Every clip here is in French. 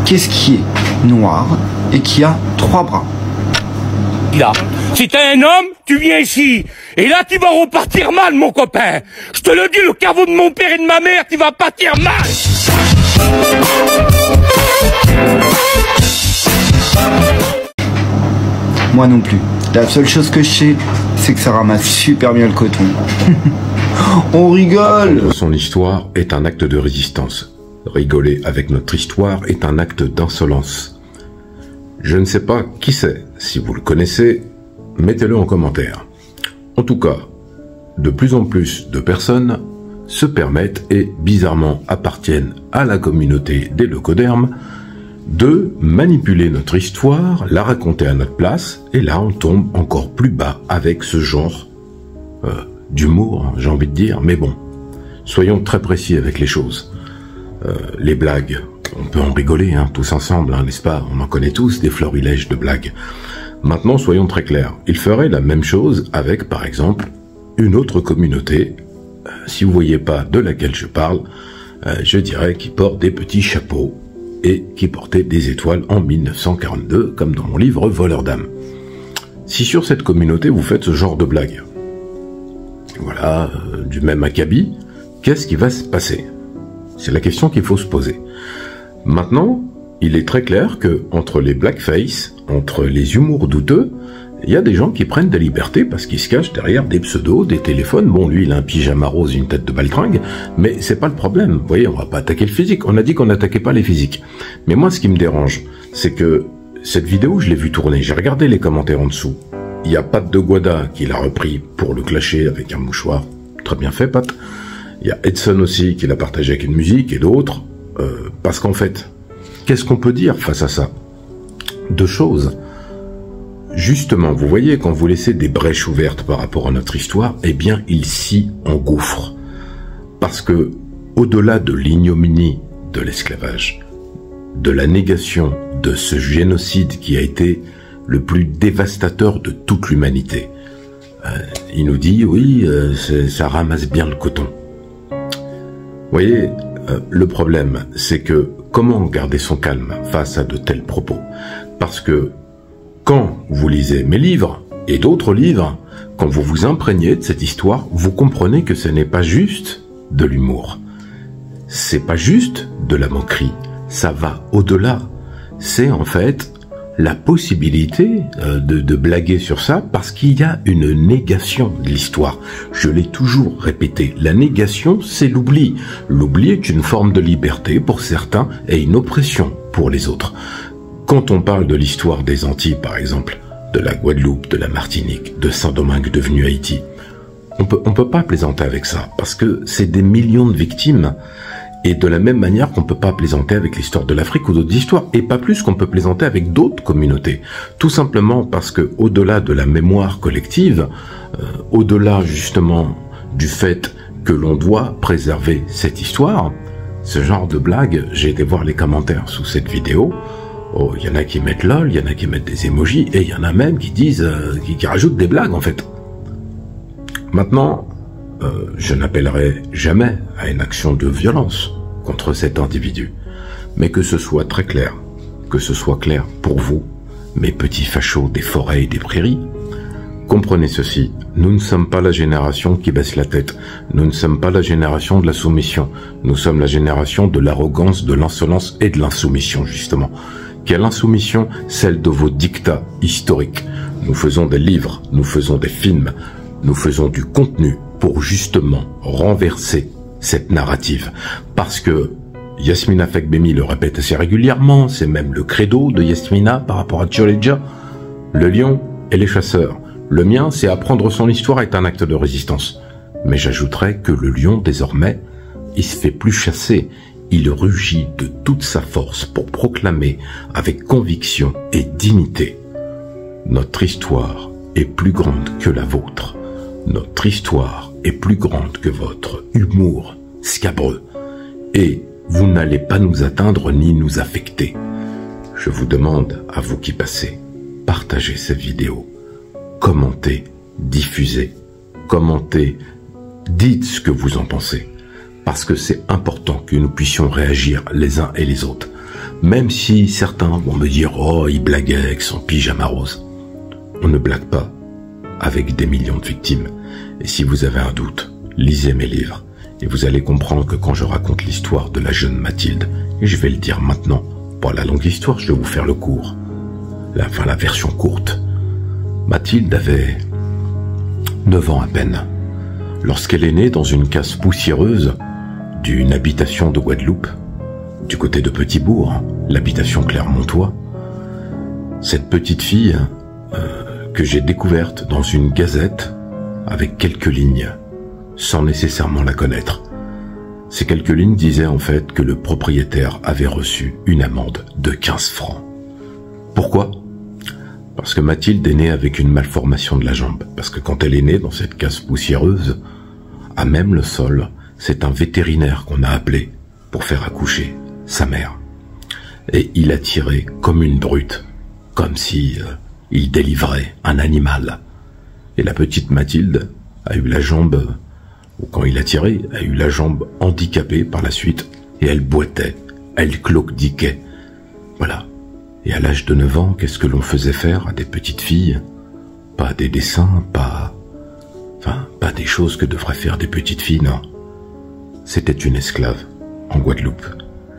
qu'est-ce qui est noir et qui a 3 bras? Là, si t'es un homme, tu viens ici. Et là, tu vas repartir mal, mon copain. Je te le dis, le caveau de mon père et de ma mère, tu vas partir mal. Moi non plus. La seule chose que je sais, c'est que ça ramasse super bien le coton. On rigole. Son histoire est un acte de résistance. Rigoler avec notre histoire est un acte d'insolence. Je ne sais pas qui c'est. Si vous le connaissez, mettez-le en commentaire. En tout cas, de plus en plus de personnes se permettent et bizarrement appartiennent à la communauté des leucodermes de manipuler notre histoire, la raconter à notre place, et là on tombe encore plus bas avec ce genre d'humour, j'ai envie de dire, mais bon, soyons très précis avec les choses. Les blagues, on peut en rigoler, hein, tous ensemble, hein, n'est-ce pas? On en connaît tous des florilèges de blagues. Maintenant, soyons très clairs, il ferait la même chose avec, par exemple, une autre communauté, si vous voyez pas de laquelle je parle, je dirais qui porte des petits chapeaux, et qui portait des étoiles en 1942, comme dans mon livre Voleur d'âme. Si sur cette communauté vous faites ce genre de blague, voilà, du même acabit, qu'est-ce qui va se passer? C'est la question qu'il faut se poser. Maintenant, il est très clair que entre les blackface, entre les humours douteux, il y a des gens qui prennent des libertés parce qu'ils se cachent derrière des pseudos, des téléphones. Bon, lui, il a un pyjama rose, une tête de baltringue, mais c'est pas le problème. Vous voyez, on va pas attaquer le physique. On a dit qu'on n'attaquait pas les physiques. Mais moi, ce qui me dérange, c'est que cette vidéo, je l'ai vue tourner. J'ai regardé les commentaires en dessous. Il y a Pat de Guada qui l'a repris pour le clasher avec un mouchoir. Très bien fait, Pat. Il y a Edson aussi qui l'a partagé avec une musique et d'autres. Parce qu'en fait, qu'est-ce qu'on peut dire face à ça? Deux choses. Justement, vous voyez, quand vous laissez des brèches ouvertes par rapport à notre histoire, eh bien, il s'y engouffre. Parce que, au-delà de l'ignominie de l'esclavage, de la négation de ce génocide qui a été le plus dévastateur de toute l'humanité, il nous dit, oui, ça ramasse bien le coton. Vous voyez, le problème, c'est que comment garder son calme face à de tels propos? Parce que quand vous lisez mes livres et d'autres livres, quand vous vous imprégnez de cette histoire, vous comprenez que ce n'est pas juste de l'humour. C'est pas juste de la moquerie. Ça va au-delà. C'est en fait la possibilité de blaguer sur ça parce qu'il y a une négation de l'histoire. Je l'ai toujours répété. La négation, c'est l'oubli. L'oubli est une forme de liberté pour certains et une oppression pour les autres. Quand on parle de l'histoire des Antilles, par exemple, de la Guadeloupe, de la Martinique, de Saint-Domingue devenu Haïti, on peut pas plaisanter avec ça, parce que c'est des millions de victimes, et de la même manière qu'on peut pas plaisanter avec l'histoire de l'Afrique ou d'autres histoires, et pas plus qu'on peut plaisanter avec d'autres communautés. Tout simplement parce que, au-delà de la mémoire collective, au-delà justement du fait que l'on doit préserver cette histoire, ce genre de blague, j'ai été voir les commentaires sous cette vidéo. Oh, il y en a qui mettent lol, il y en a qui mettent des emojis, et il y en a même qui disent, qui rajoutent des blagues en fait. Maintenant, je n'appellerai jamais à une action de violence contre cet individu, mais que ce soit très clair, que ce soit clair pour vous, mes petits fachos des forêts et des prairies. Comprenez ceci, nous ne sommes pas la génération qui baisse la tête, nous ne sommes pas la génération de la soumission, nous sommes la génération de l'arrogance, de l'insolence et de l'insoumission justement. Quelle insoumission? Celle de vos dictats historiques. Nous faisons des livres, nous faisons des films, nous faisons du contenu pour justement renverser cette narrative. Parce que Yasmina Fagbemi le répète assez régulièrement, c'est même le credo de Yasmina par rapport à Tcholedja, le lion et les chasseurs. Le mien, c'est apprendre son histoire est un acte de résistance. Mais j'ajouterais que le lion, désormais, il se fait plus chasser. Il rugit de toute sa force pour proclamer avec conviction et dignité: notre histoire est plus grande que la vôtre. Notre histoire est plus grande que votre humour scabreux. Et vous n'allez pas nous atteindre ni nous affecter. Je vous demande, à vous qui passez, partagez cette vidéo, commentez, diffusez, commentez, dites ce que vous en pensez. Parce que c'est important que nous puissions réagir les uns et les autres. Même si certains vont me dire « Oh, il blaguait avec son pyjama rose ». On ne blague pas avec des millions de victimes. Et si vous avez un doute, lisez mes livres. Et vous allez comprendre que quand je raconte l'histoire de la jeune Mathilde, et je vais le dire maintenant, pas la longue histoire, je vais vous faire le court. La version courte. Mathilde avait 9 ans à peine. Lorsqu'elle est née dans une case poussiéreuse d'une habitation de Guadeloupe, du côté de Petit-Bourg, l'habitation Clermontois, cette petite fille que j'ai découverte dans une gazette avec quelques lignes, sans nécessairement la connaître. Ces quelques lignes disaient en fait que le propriétaire avait reçu une amende de 15 francs. Pourquoi ? Parce que Mathilde est née avec une malformation de la jambe. Parce que quand elle est née dans cette case poussiéreuse, à même le sol, c'est un vétérinaire qu'on a appelé pour faire accoucher sa mère. Et il a tiré comme une brute, comme si il délivrait un animal. Et la petite Mathilde a eu la jambe, ou quand il a tiré, a eu la jambe handicapée par la suite, et elle boitait, elle cloquediquait. Voilà. Et à l'âge de 9 ans, qu'est-ce que l'on faisait faire à des petites filles? Pas des dessins, pas des choses que devraient faire des petites filles, non. C'était une esclave, en Guadeloupe.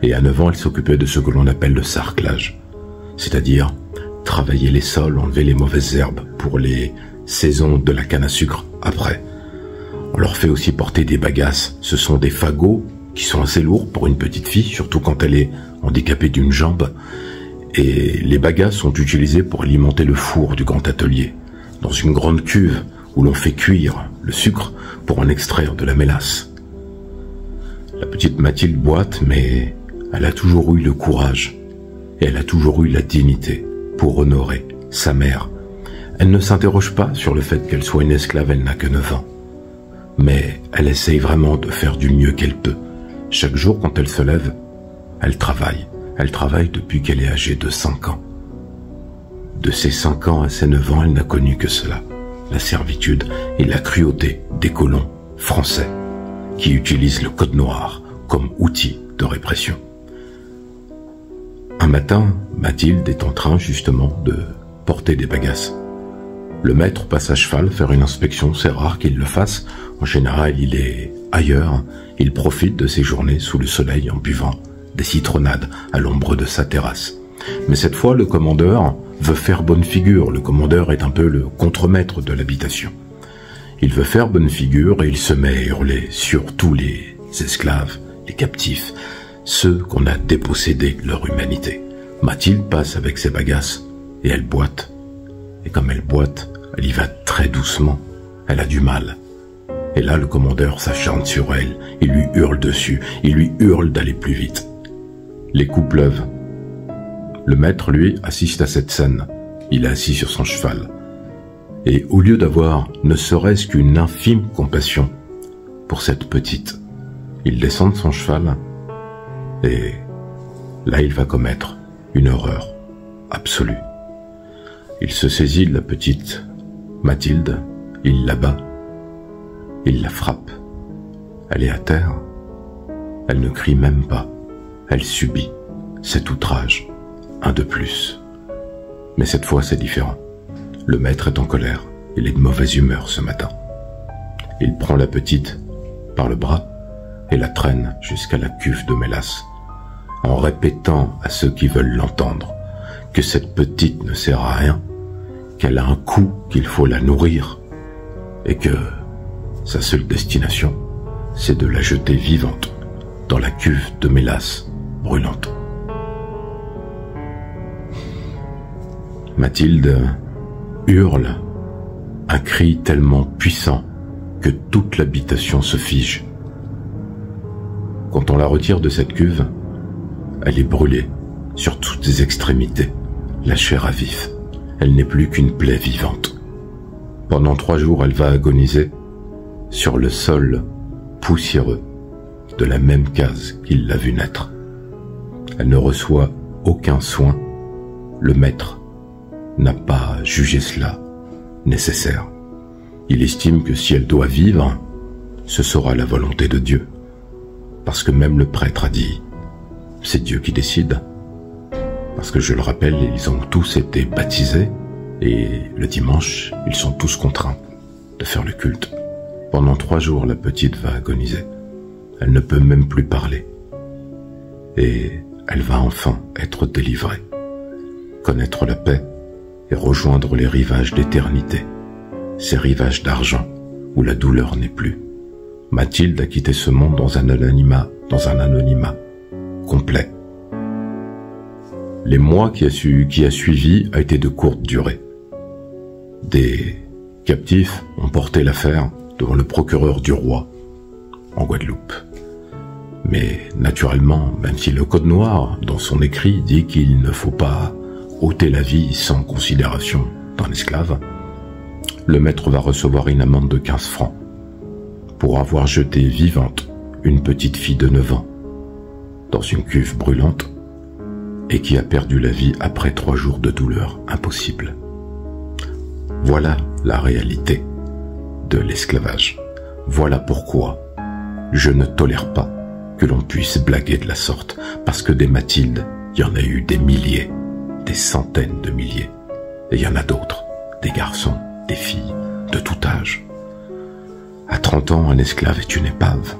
Et à 9 ans, elle s'occupait de ce que l'on appelle le sarclage. C'est-à-dire travailler les sols, enlever les mauvaises herbes pour les saisons de la canne à sucre après. On leur fait aussi porter des bagasses. Ce sont des fagots qui sont assez lourds pour une petite fille, surtout quand elle est handicapée d'une jambe. Et les bagasses sont utilisées pour alimenter le four du grand atelier, dans une grande cuve où l'on fait cuire le sucre pour en extraire de la mélasse. La petite Mathilde boite, mais elle a toujours eu le courage et elle a toujours eu la dignité pour honorer sa mère. Elle ne s'interroge pas sur le fait qu'elle soit une esclave, elle n'a que 9 ans. Mais elle essaye vraiment de faire du mieux qu'elle peut. Chaque jour, quand elle se lève, elle travaille. Elle travaille depuis qu'elle est âgée de 5 ans. De ses 5 ans à ses 9 ans, elle n'a connu que cela, la servitude et la cruauté des colons français qui utilisent le code noir comme outil de répression. Un matin, Mathilde est en train justement de porter des bagasses. Le maître passe à cheval faire une inspection, c'est rare qu'il le fasse. En général, il est ailleurs, il profite de ses journées sous le soleil en buvant des citronnades à l'ombre de sa terrasse. Mais cette fois, le commandeur veut faire bonne figure. Le commandeur est un peu le contremaître de l'habitation. Il veut faire bonne figure et il se met à hurler sur tous les esclaves, les captifs, ceux qu'on a dépossédés de leur humanité. Mathilde passe avec ses bagasses et elle boite. Et comme elle boite, elle y va très doucement. Elle a du mal. Et là, le commandeur s'acharne sur elle. Il lui hurle dessus. Il lui hurle d'aller plus vite. Les coups pleuvent. Le maître, lui, assiste à cette scène. Il est assis sur son cheval. Et au lieu d'avoir ne serait-ce qu'une infime compassion pour cette petite, il descend de son cheval et là, il va commettre une horreur absolue. Il se saisit de la petite Mathilde, il la bat, il la frappe. Elle est à terre. Elle ne crie même pas. Elle subit cet outrage, un de plus. Mais cette fois, c'est différent. Le maître est en colère. Il est de mauvaise humeur ce matin. Il prend la petite par le bras et la traîne jusqu'à la cuve de mélasse, en répétant à ceux qui veulent l'entendre que cette petite ne sert à rien, qu'elle a un coup, qu'il faut la nourrir, et que sa seule destination, c'est de la jeter vivante dans la cuve de mélasse brûlante. Mathilde hurle, un cri tellement puissant que toute l'habitation se fige. Quand on la retire de cette cuve, elle est brûlée sur toutes ses extrémités, la chair à vif. Elle n'est plus qu'une plaie vivante. Pendant 3 jours, elle va agoniser sur le sol poussiéreux de la même case qu'il l'a vue naître. Elle ne reçoit aucun soin. Le maître n'a pas jugé cela nécessaire. Il estime que si elle doit vivre, ce sera la volonté de Dieu. Parce que même le prêtre a dit, c'est Dieu qui décide. parce que je le rappelle, ils ont tous été baptisés, et le dimanche, ils sont tous contraints de faire le culte. Pendant 3 jours, la petite va agoniser. Elle ne peut même plus parler. Et elle va enfin être délivrée, connaître la paix et rejoindre les rivages d'éternité, ces rivages d'argent où la douleur n'est plus. Mathilde a quitté ce monde dans un anonymat complet. Les mois qui a suivi a été de courte durée. Des captifs ont porté l'affaire devant le procureur du roi en Guadeloupe. Mais naturellement, même si le Code noir, dans son écrit, dit qu'il ne faut pas ôter la vie sans considération d'un esclave, le maître va recevoir une amende de 15 francs pour avoir jeté vivante une petite fille de 9 ans dans une cuve brûlante et qui a perdu la vie après 3 jours de douleur impossible. Voilà la réalité de l'esclavage. Voilà pourquoi je ne tolère pas que l'on puisse blaguer de la sorte, parce que des Mathildes, il y en a eu des milliers, des centaines de milliers. Et il y en a d'autres, des garçons, des filles, de tout âge. À 30 ans, un esclave est une épave.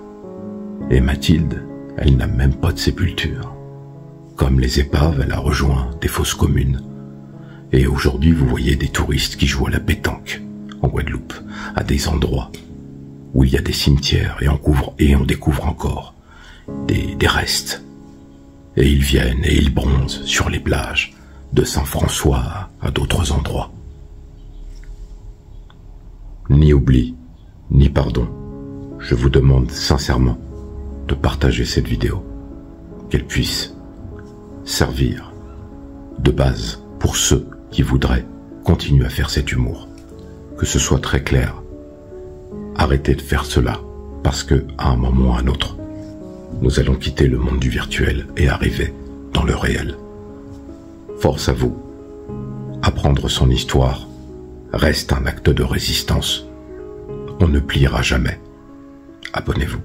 Et Mathilde, elle n'a même pas de sépulture. Comme les épaves, elle a rejoint des fosses communes. Et aujourd'hui, vous voyez des touristes qui jouent à la pétanque, en Guadeloupe, à des endroits où il y a des cimetières, et on découvre encore des restes. Et ils viennent et ils bronzent sur les plages de Saint-François à d'autres endroits. Ni oubli, ni pardon. Je vous demande sincèrement de partager cette vidéo, qu'elle puisse servir de base pour ceux qui voudraient continuer à faire cet humour. Que ce soit très clair. Arrêtez de faire cela, parce que, à un moment ou à un autre, nous allons quitter le monde du virtuel et arriver dans le réel. Force à vous. Apprendre son histoire reste un acte de résistance. On ne pliera jamais. Abonnez-vous.